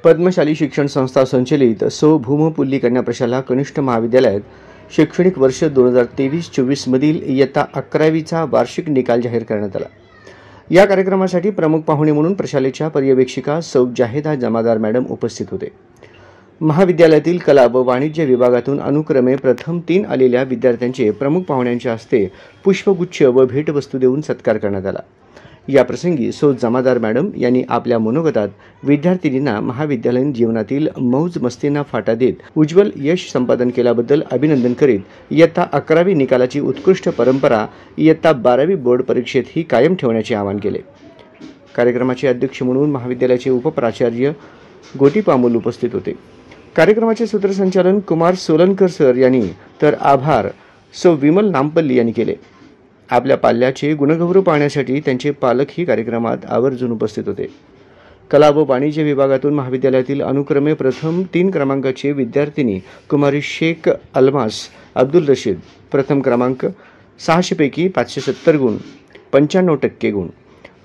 पद्मशाली शिक्षण संस्था संचलित सौ भूमपुल्ली कन्या प्रशाला कनिष्ठ महाविद्यालयात शैक्षणिक वर्ष 2023-24 मधील इयत्ता 11वीचा वार्षिक निकाल जाहीर करण्यात आला। या कार्यक्रमासाठी प्रमुख पाहुणे म्हणून प्रशालेच्या पर्यवेक्षिका सौ जाहेदा जमादार मॅडम उपस्थित होते। महाविद्यालयातील कला व वाणिज्य विभागातून अनुक्रमे प्रथम 3 आलेल्या विद्यार्थ्यांचे प्रमुख पाहुण्यांच्या हस्ते पुष्पगुच्छ व भेटवस्तू देऊन सत्कार करण्यात आला। या प्रसंगी सौ जमादार मॅडम यांनी आपल्या मनोगतात विद्यार्थिनींना महाविद्यालयीन जीवनातील मौज मस्तींना फाटा देत उज्ज्वल यश संपादन केल्याबद्दल अभिनंदन करीत इयत्ता 11वी निकालाची उत्कृष्ट परंपरा इयत्ता 12वी बोर्ड परीक्षेतही कायम ठेवण्याचे आवाहन केले। कार्यक्रमाचे अध्यक्ष म्हणून महाविद्यालयाचे उपप्राचार्य गोटी पामुल उपस्थित होते। कार्यक्रमाचे सूत्रसंचालन कुमार सोलनकर सर यांनी तर आभार सौ विमल नामपल्ली यांनी केले। आपल्या पाल्याचे गुणगौरव पाहण्यासाठी त्यांचे पालकही कार्यक्रमात आवर्जून उपस्थित होते। कला व वाणिज्य विभागातून महाविद्यालयातील अनुक्रमे प्रथम 3 क्रमांकाचे विद्यार्थिनी कुमारी शेख अलमास अब्दुल रशीद प्रथम क्रमांक 600 पैकी 570 गुण 95% गुण,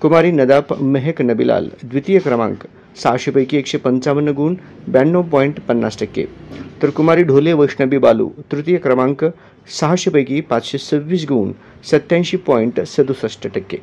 कुमारी नदाप मेहक नबिलाल द्वितीय क्रमांक 600 पैकी 155 गुण 92.50%, तर कुमारी ढोले वैष्णवी बालू तृतीय क्रमांक 600 पैकी 526 गुण 87.67%।